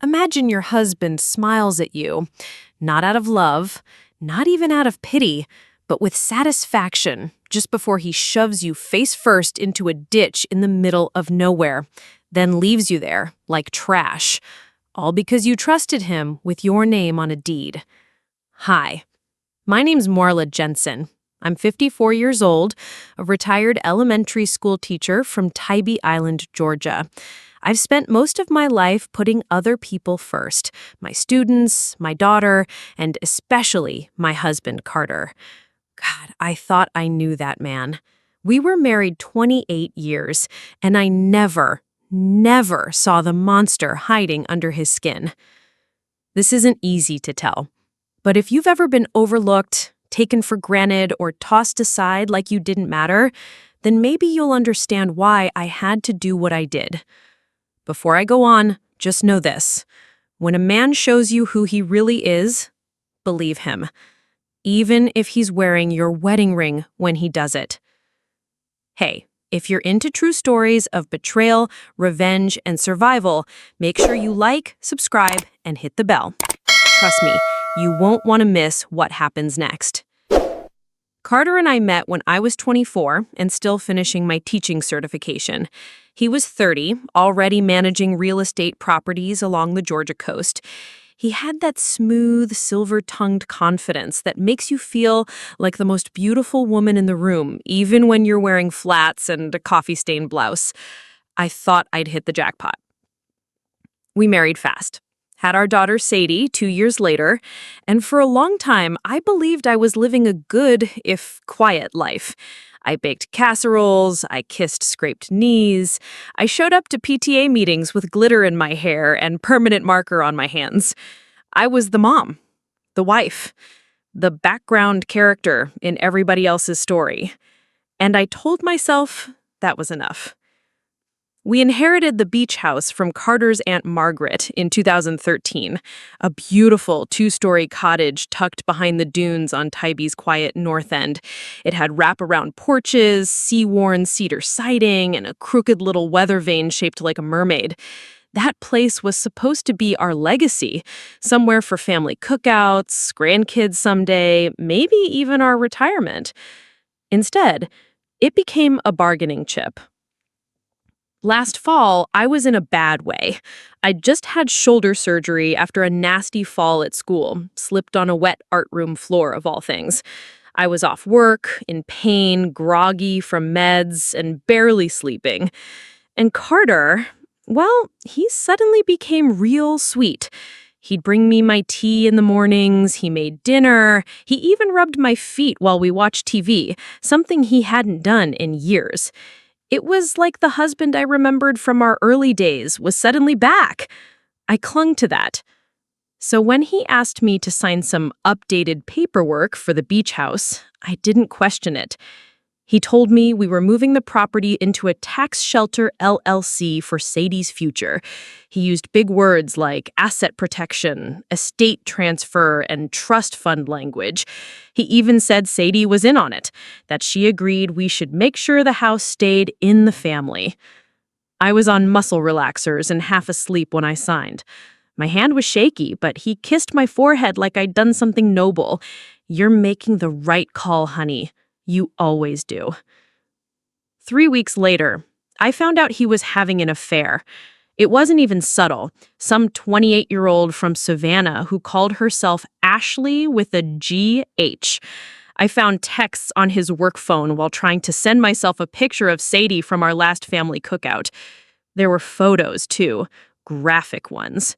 Imagine your husband smiles at you, not out of love, not even out of pity, but with satisfaction just before he shoves you face first into a ditch in the middle of nowhere, then leaves you there like trash, all because you trusted him with your name on a deed. Hi, my name's Marla Jensen. I'm 54 years old, a retired elementary school teacher from Tybee Island, Georgia. I've spent most of my life putting other people first, my students, my daughter, and especially my husband, Carter. God, I thought I knew that man. We were married 28 years, and I never saw the monster hiding under his skin. This isn't easy to tell, but if you've ever been overlooked, taken for granted, or tossed aside like you didn't matter, then maybe you'll understand why I had to do what I did. Before I go on, just know this. When a man shows you who he really is, believe him, even if he's wearing your wedding ring when he does it. Hey, if you're into true stories of betrayal, revenge, and survival, make sure you like, subscribe, and hit the bell. Trust me, you won't want to miss what happens next. Carter and I met when I was 24 and still finishing my teaching certification. He was 30, already managing real estate properties along the Georgia coast. He had that smooth, silver-tongued confidence that makes you feel like the most beautiful woman in the room, even when you're wearing flats and a coffee-stained blouse. I thought I'd hit the jackpot. We married fast. Had our daughter Sadie 2 years later, and for a long time, I believed I was living a good, if quiet, life. I baked casseroles, I kissed scraped knees, I showed up to PTA meetings with glitter in my hair and permanent marker on my hands. I was the mom, the wife, the background character in everybody else's story. And I told myself that was enough. We inherited the beach house from Carter's Aunt Margaret in 2013, a beautiful 2-story cottage tucked behind the dunes on Tybee's quiet north end. It had wraparound porches, sea-worn cedar siding, and a crooked little weather vane shaped like a mermaid. That place was supposed to be our legacy, somewhere for family cookouts, grandkids someday, maybe even our retirement. Instead, it became a bargaining chip. Last fall, I was in a bad way. I'd just had shoulder surgery after a nasty fall at school, slipped on a wet art room floor of all things. I was off work, in pain, groggy from meds, and barely sleeping. And Carter, well, he suddenly became real sweet. He'd bring me my tea in the mornings, he made dinner, he even rubbed my feet while we watched TV, something he hadn't done in years. It was like the husband I remembered from our early days was suddenly back. I clung to that. So when he asked me to sign some updated paperwork for the beach house, I didn't question it. He told me we were moving the property into a tax shelter LLC for Sadie's future. He used big words like asset protection, estate transfer, and trust fund language. He even said Sadie was in on it, that she agreed we should make sure the house stayed in the family. I was on muscle relaxers and half asleep when I signed. My hand was shaky, but he kissed my forehead like I'd done something noble. "You're making the right call, honey. You always do." 3 weeks later, I found out he was having an affair. It wasn't even subtle. Some 28-year-old from Savannah who called herself Ashley with a G-H. I found texts on his work phone while trying to send myself a picture of Sadie from our last family cookout. There were photos, too, graphic ones.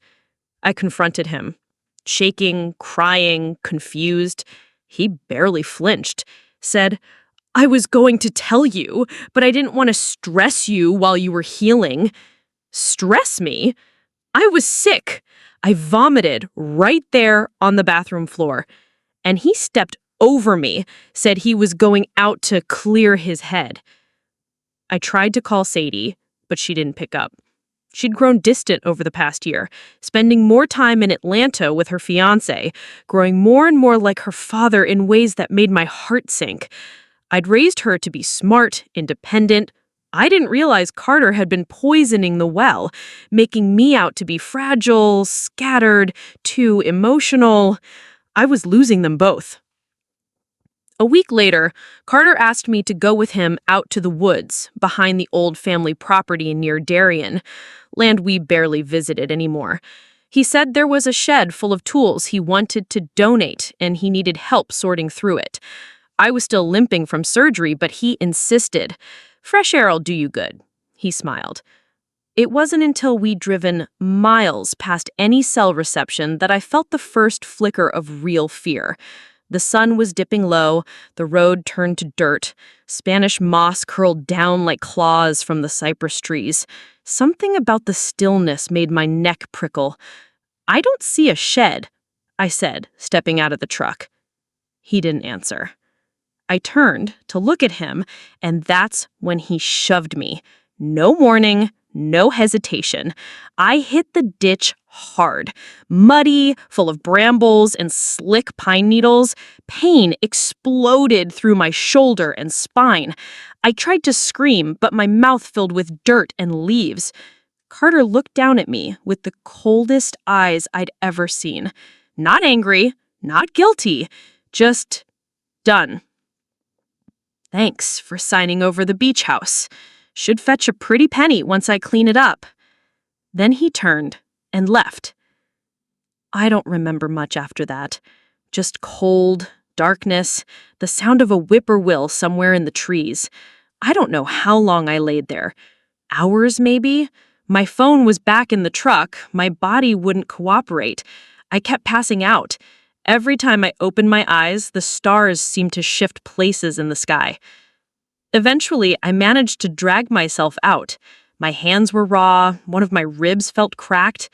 I confronted him, shaking, crying, confused. He barely flinched. Said, "I was going to tell you, but I didn't want to stress you while you were healing." Stress me? I was sick. I vomited right there on the bathroom floor. And he stepped over me, said he was going out to clear his head. I tried to call Sadie, but she didn't pick up. She'd grown distant over the past year, spending more time in Atlanta with her fiancé, growing more and more like her father in ways that made my heart sink. I'd raised her to be smart, independent, I didn't realize Carter had been poisoning the well, making me out to be fragile, scattered, too emotional. I was losing them both. A week later, Carter asked me to go with him out to the woods behind the old family property near Darien, land we barely visited anymore. He said there was a shed full of tools he wanted to donate and he needed help sorting through it. I was still limping from surgery, but he insisted. "Fresh air'll do you good," he smiled. It wasn't until we'd driven miles past any cell reception that I felt the first flicker of real fear. The sun was dipping low, the road turned to dirt, Spanish moss curled down like claws from the cypress trees. Something about the stillness made my neck prickle. "I don't see a shed," I said, stepping out of the truck. He didn't answer. I turned to look at him, and that's when he shoved me. No warning, no hesitation. I hit the ditch hard, muddy, full of brambles and slick pine needles. Pain exploded through my shoulder and spine. I tried to scream, but my mouth filled with dirt and leaves. Carter looked down at me with the coldest eyes I'd ever seen. Not angry, not guilty, just done. "Thanks for signing over the beach house. Should fetch a pretty penny once I clean it up." Then he turned and left. I don't remember much after that. Just cold, darkness, the sound of a whippoorwill somewhere in the trees. I don't know how long I laid there. Hours, maybe? My phone was back in the truck. My body wouldn't cooperate. I kept passing out. Every time I opened my eyes, the stars seemed to shift places in the sky. Eventually, I managed to drag myself out. My hands were raw, one of my ribs felt cracked.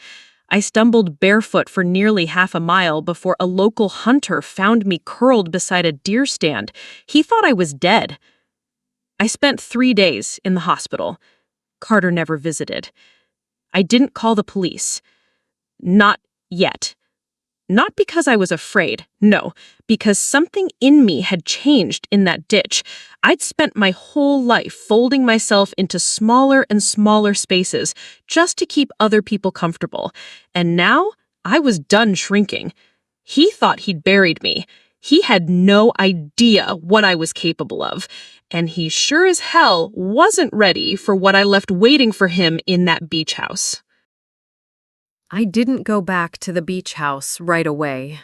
I stumbled barefoot for nearly half a mile before a local hunter found me curled beside a deer stand. He thought I was dead. I spent 3 days in the hospital. Carter never visited. I didn't call the police. Not yet. Not because I was afraid, no, because something in me had changed in that ditch. I'd spent my whole life folding myself into smaller and smaller spaces just to keep other people comfortable. And now I was done shrinking. He thought he'd buried me. He had no idea what I was capable of. And he sure as hell wasn't ready for what I left waiting for him in that beach house. I didn't go back to the beach house right away.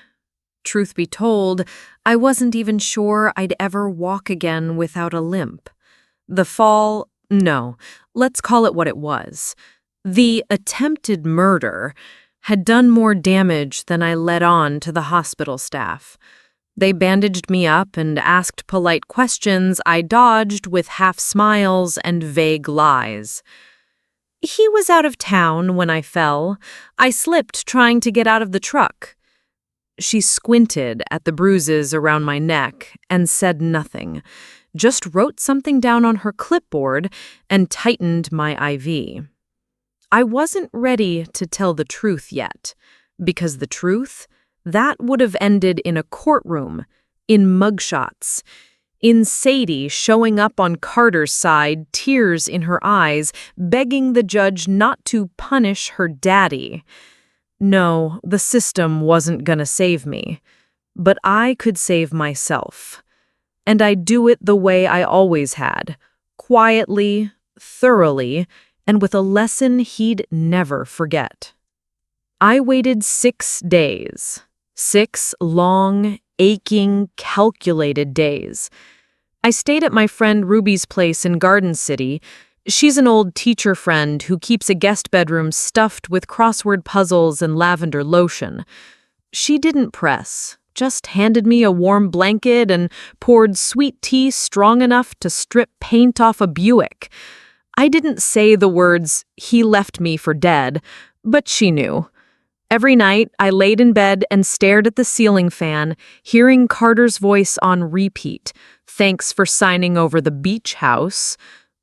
Truth be told, I wasn't even sure I'd ever walk again without a limp. The fall, no, let's call it what it was. The attempted murder had done more damage than I let on to the hospital staff. They bandaged me up and asked polite questions I dodged with half smiles and vague lies. "He was out of town when I fell. I slipped trying to get out of the truck." She squinted at the bruises around my neck and said nothing, just wrote something down on her clipboard and tightened my IV. I wasn't ready to tell the truth yet, because the truth, that would have ended in a courtroom, in mugshots, in Sadie showing up on Carter's side, tears in her eyes, begging the judge not to punish her daddy. No, the system wasn't gonna save me, but I could save myself. And I'd do it the way I always had, quietly, thoroughly, and with a lesson he'd never forget. I waited 6 days. 6 long, aching, calculated days. I stayed at my friend Ruby's place in Garden City. She's an old teacher friend who keeps a guest bedroom stuffed with crossword puzzles and lavender lotion. She didn't press, just handed me a warm blanket and poured sweet tea strong enough to strip paint off a Buick. I didn't say the words, "He left me for dead," but she knew. Every night, I laid in bed and stared at the ceiling fan, hearing Carter's voice on repeat, "Thanks for signing over the beach house,"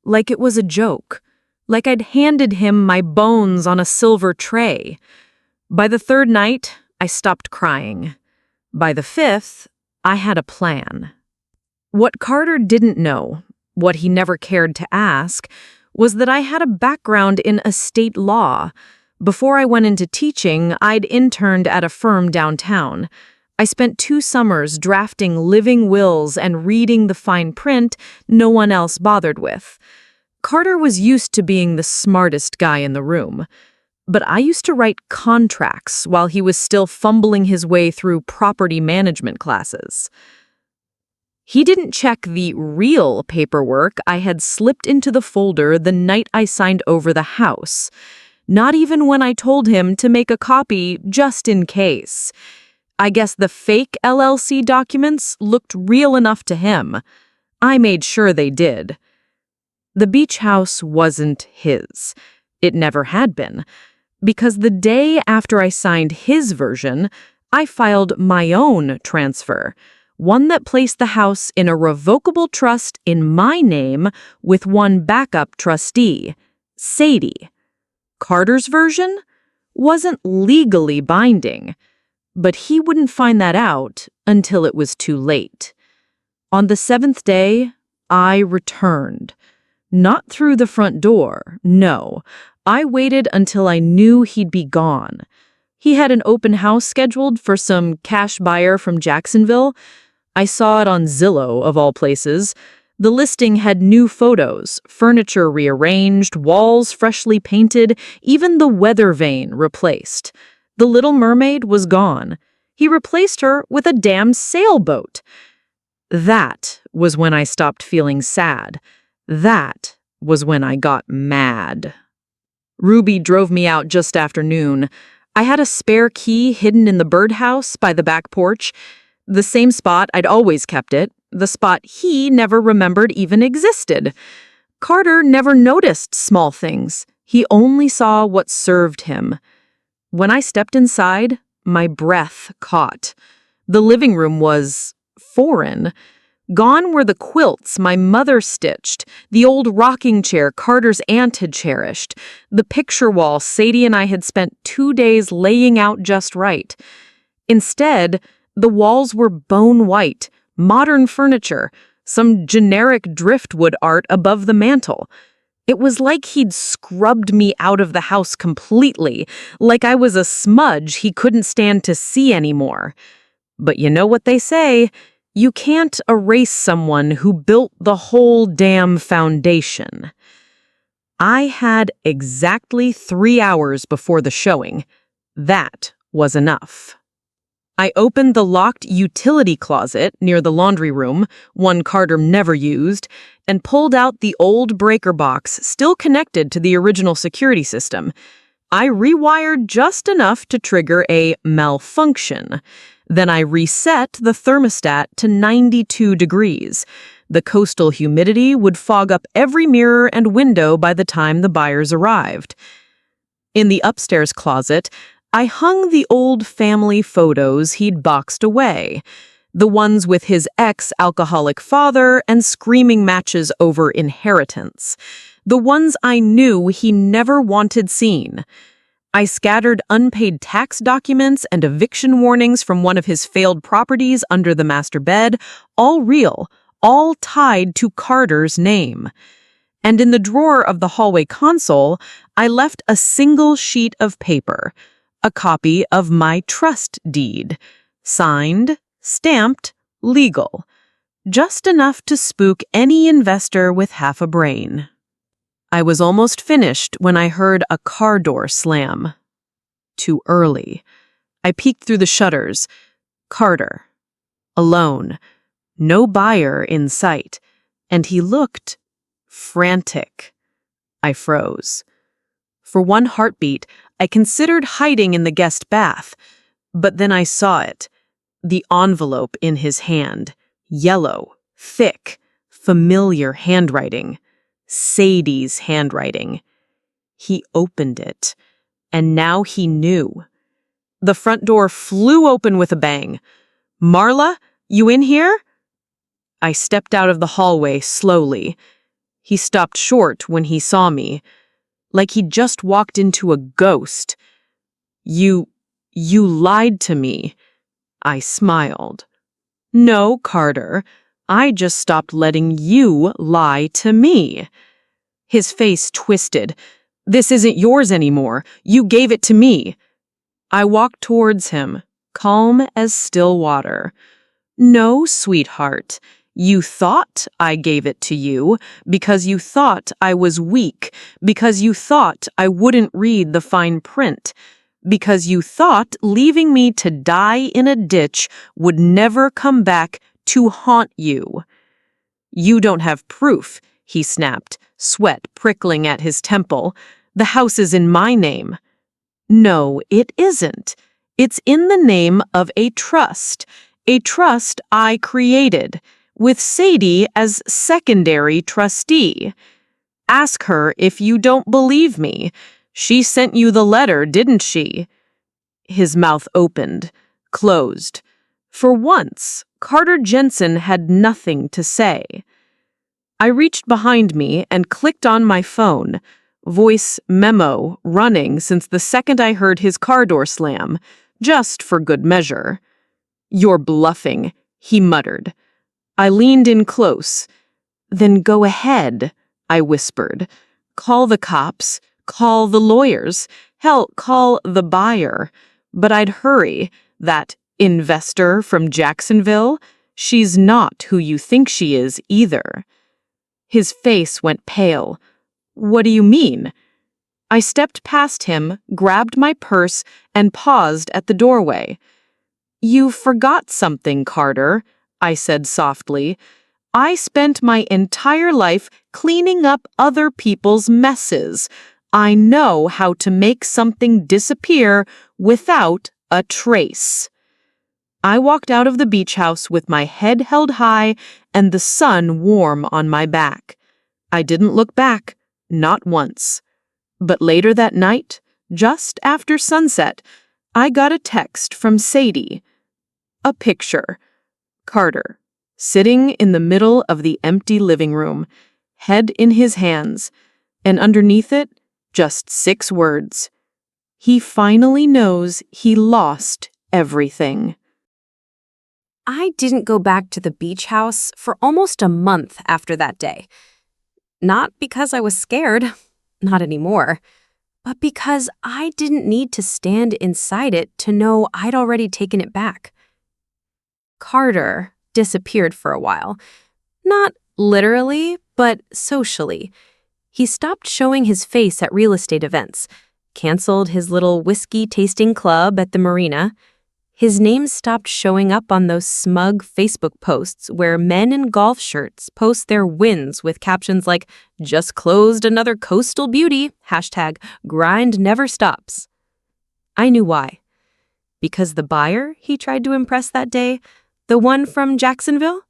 like it was a joke, like I'd handed him my bones on a silver tray. By the 3rd night, I stopped crying. By the 5th, I had a plan. What Carter didn't know, What he never cared to ask was that I had a background in estate law. Before I went into teaching, I'd interned at a firm downtown. I spent 2 summers drafting living wills and reading the fine print no one else bothered with. Carter was used to being the smartest guy in the room, but I used to write contracts while he was still fumbling his way through property management classes. He didn't check the real paperwork I had slipped into the folder the night I signed over the house, not even when I told him to make a copy just in case. I guess the fake LLC documents looked real enough to him. I made sure they did. The beach house wasn't his. It never had been, because the day after I signed his version, I filed my own transfer, one that placed the house in a revocable trust in my name with one backup trustee, Sadie. Carter's version wasn't legally binding, but he wouldn't find that out until it was too late. On the 7th day, I returned. Not through the front door, no. I waited until I knew he'd be gone. He had an open house scheduled for some cash buyer from Jacksonville. I saw it on Zillow, of all places. The listing had new photos, furniture rearranged, walls freshly painted, even the weather vane replaced. The Little Mermaid was gone. He replaced her with a damn sailboat. That was when I stopped feeling sad. That was when I got mad. Ruby drove me out just after noon. I had a spare key hidden in the birdhouse by the back porch, the same spot I'd always kept it, the spot he never remembered even existed. Carter never noticed small things. He only saw what served him. When I stepped inside, my breath caught. The living room was foreign. Gone were the quilts my mother stitched, the old rocking chair Carter's aunt had cherished, the picture wall Sadie and I had spent 2 days laying out just right. Instead, the walls were bone white, modern furniture, some generic driftwood art above the mantel. It was like he'd scrubbed me out of the house completely, like I was a smudge he couldn't stand to see anymore. But you know what they say, you can't erase someone who built the whole damn foundation. I had exactly 3 hours before the showing. That was enough. I opened the locked utility closet near the laundry room, one Carter never used, and pulled out the old breaker box still connected to the original security system. I rewired just enough to trigger a malfunction. Then I reset the thermostat to 92 degrees. The coastal humidity would fog up every mirror and window by the time the buyers arrived. In the upstairs closet, I hung the old family photos he'd boxed away, the ones with his ex-alcoholic father and screaming matches over inheritance, the ones I knew he never wanted seen. I scattered unpaid tax documents and eviction warnings from one of his failed properties under the master bed, all real, all tied to Carter's name. And in the drawer of the hallway console, I left a single sheet of paper, a copy of my trust deed, signed, stamped, legal, just enough to spook any investor with half a brain. I was almost finished when I heard a car door slam. Too early. I peeked through the shutters. Carter. Alone. No buyer in sight. And he looked frantic. I froze. For one heartbeat, I considered hiding in the guest bath. But then I saw it. The envelope in his hand. Yellow. Thick. Familiar handwriting. Sadie's handwriting. He opened it, and now he knew. The front door flew open with a bang. "Marla, you in here?" I stepped out of the hallway slowly. He stopped short when he saw me, like he'd just walked into a ghost. You lied to me." I smiled. "No, Carter. I just stopped letting you lie to me." His face twisted. "This isn't yours anymore. You gave it to me." I walked towards him, calm as still water. "No, sweetheart. You thought I gave it to you because you thought I was weak, because you thought I wouldn't read the fine print, because you thought leaving me to die in a ditch would never come back to haunt you." "You don't have proof," he snapped, sweat prickling at his temple. "The house is in my name." "No, it isn't. It's in the name of a trust I created, with Sadie as secondary trustee. Ask her if you don't believe me. She sent you the letter, didn't she?" His mouth opened, closed. For once, Carter Jensen had nothing to say. I reached behind me and clicked on my phone, voice memo running since the second I heard his car door slam, just for good measure. "You're bluffing," he muttered. I leaned in close. "Then go ahead," I whispered. "Call the cops, call the lawyers, hell, call the buyer. But I'd hurry. That investor from Jacksonville, she's not who you think she is either." His face went pale. "What do you mean?" I stepped past him, grabbed my purse, and paused at the doorway. "You forgot something, Carter," I said softly. "I spent my entire life cleaning up other people's messes. I know how to make something disappear without a trace." I walked out of the beach house with my head held high and the sun warm on my back. I didn't look back, not once. But later that night, just after sunset, I got a text from Sadie. A picture. Carter, sitting in the middle of the empty living room, head in his hands, and underneath it, just 6 words. He finally knows he lost everything. I didn't go back to the beach house for almost a month after that day. Not because I was scared, not anymore, but because I didn't need to stand inside it to know I'd already taken it back. Carter disappeared for a while. Not literally, but socially. He stopped showing his face at real estate events, canceled his little whiskey tasting club at the marina. His name stopped showing up on those smug Facebook posts where men in golf shirts post their wins with captions like, "Just closed another coastal beauty, #grind never stops." I knew why. Because the buyer he tried to impress that day, the one from Jacksonville,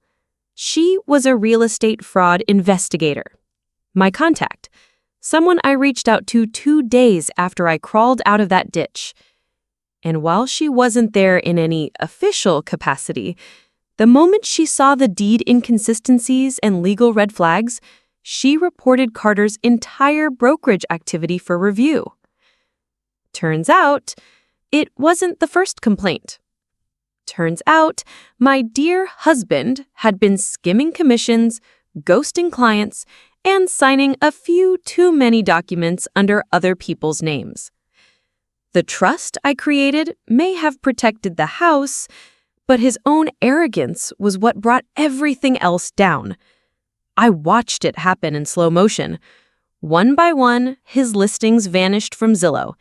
she was a real estate fraud investigator. My contact, someone I reached out to 2 days after I crawled out of that ditch. And while she wasn't there in any official capacity, the moment she saw the deed inconsistencies and legal red flags, she reported Carter's entire brokerage activity for review. Turns out, it wasn't the first complaint. Turns out, my dear husband had been skimming commissions, ghosting clients, and signing a few too many documents under other people's names. The trust I created may have protected the house, but his own arrogance was what brought everything else down. I watched it happen in slow motion. One by one, his listings vanished from Zillow.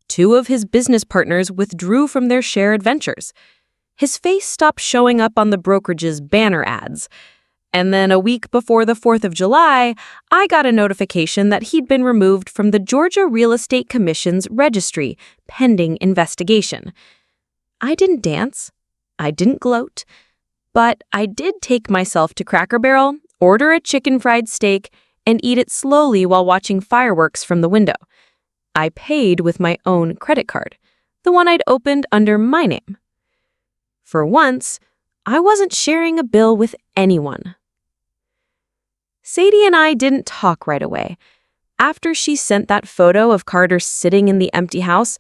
2 of his business partners withdrew from their shared ventures. His face stopped showing up on the brokerage's banner ads. And then a week before the 4th of July, I got a notification that he'd been removed from the Georgia Real Estate Commission's registry, pending investigation. I didn't dance. I didn't gloat. But I did take myself to Cracker Barrel, order a chicken fried steak, and eat it slowly while watching fireworks from the window. I paid with my own credit card, the one I'd opened under my name. For once, I wasn't sharing a bill with anyone. Sadie and I didn't talk right away. After she sent that photo of Carter sitting in the empty house,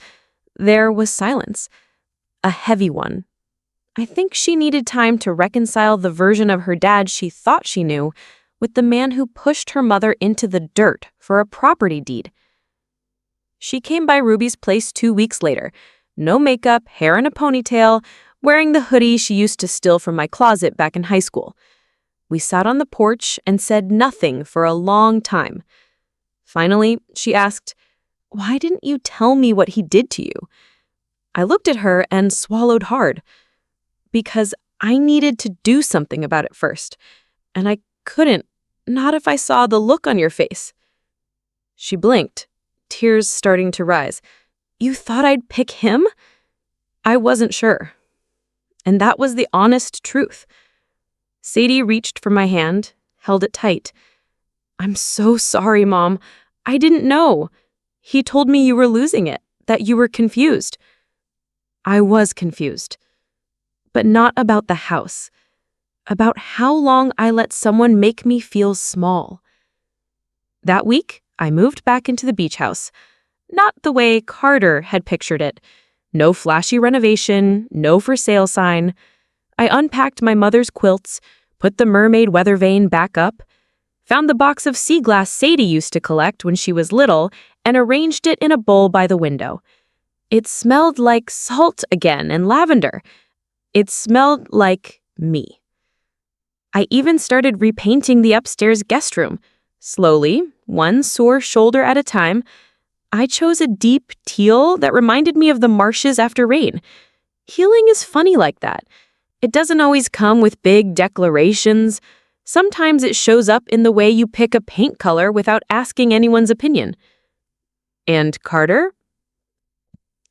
there was silence. A heavy one. I think she needed time to reconcile the version of her dad she thought she knew with the man who pushed her mother into the dirt for a property deed. She came by Ruby's place 2 weeks later, no makeup, hair in a ponytail, wearing the hoodie she used to steal from my closet back in high school. We sat on the porch and said nothing for a long time. Finally, she asked, "Why didn't you tell me what he did to you?" I looked at her and swallowed hard. Because I needed to do something about it first, and I couldn't, not if I saw the look on your face. She blinked, tears starting to rise. "You thought I'd pick him?" I wasn't sure. And that was the honest truth. Sadie reached for my hand, held it tight. "I'm so sorry, Mom. I didn't know. He told me you were losing it, that you were confused." I was confused. But not about the house. About how long I let someone make me feel small. That week, I moved back into the beach house. Not the way Carter had pictured it. No flashy renovation, no for sale sign. I unpacked my mother's quilts, put the mermaid weather vane back up, found the box of sea glass Sadie used to collect when she was little, and arranged it in a bowl by the window. It smelled like salt again and lavender. It smelled like me. I even started repainting the upstairs guest room. Slowly, one sore shoulder at a time, I chose a deep teal that reminded me of the marshes after rain. Healing is funny like that. It doesn't always come with big declarations. Sometimes it shows up in the way you pick a paint color without asking anyone's opinion. And Carter?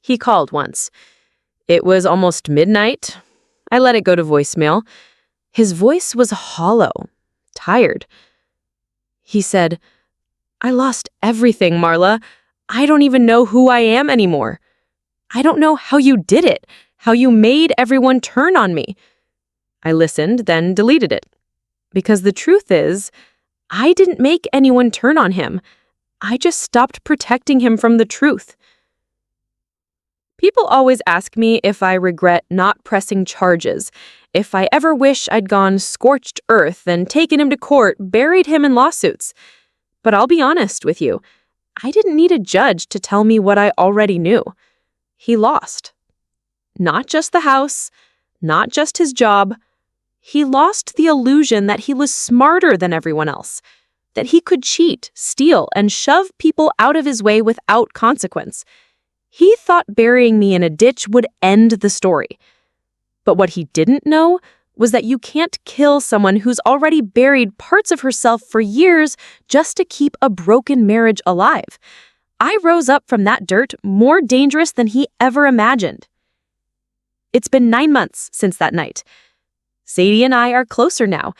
He called once. It was almost midnight. I let it go to voicemail. His voice was hollow, tired. He said, "I lost everything, Marla. I don't even know who I am anymore. I don't know how you did it, how you made everyone turn on me." I listened, then deleted it. Because the truth is, I didn't make anyone turn on him. I just stopped protecting him from the truth. People always ask me if I regret not pressing charges, if I ever wish I'd gone scorched earth and taken him to court, buried him in lawsuits. But I'll be honest with you, I didn't need a judge to tell me what I already knew. He lost. Not just the house, not just his job. He lost the illusion that he was smarter than everyone else, that he could cheat, steal, and shove people out of his way without consequence. He thought burying me in a ditch would end the story. But what he didn't know was that you can't kill someone who's already buried parts of herself for years just to keep a broken marriage alive. I rose up from that dirt more dangerous than he ever imagined. It's been 9 months since that night. Sadie and I are closer now.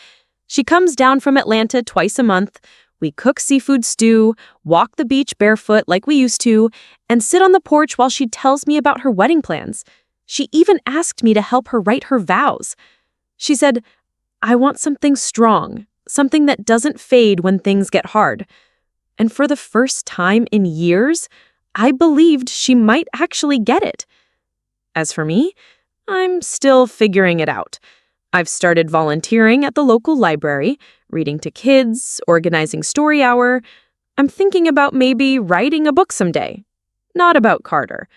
She comes down from Atlanta twice a month. We cook seafood stew, walk the beach barefoot like we used to, and sit on the porch while she tells me about her wedding plans. She even asked me to help her write her vows. She said, "I want something strong, something that doesn't fade when things get hard." And for the first time in years, I believed she might actually get it. As for me, I'm still figuring it out. I've started volunteering at the local library, reading to kids, organizing story hour. I'm thinking about maybe writing a book someday. Not about Carter,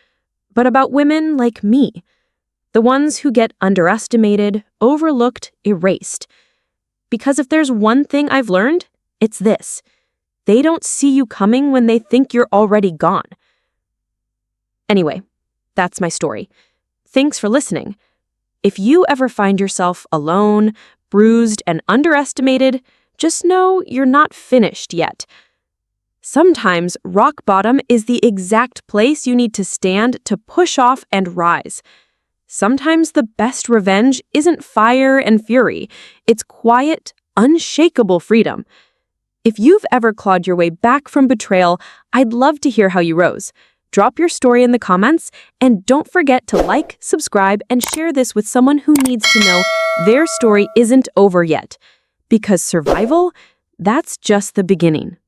but about women like me. The ones who get underestimated, overlooked, erased. Because if there's one thing I've learned, it's this. They don't see you coming when they think you're already gone. Anyway, that's my story. Thanks for listening. If you ever find yourself alone, bruised, and underestimated, just know you're not finished yet. Sometimes rock bottom is the exact place you need to stand to push off and rise. Sometimes the best revenge isn't fire and fury. It's quiet, unshakable freedom. If you've ever clawed your way back from betrayal, I'd love to hear how you rose. Drop your story in the comments, and don't forget to like, subscribe, and share this with someone who needs to know their story isn't over yet. Because survival, that's just the beginning.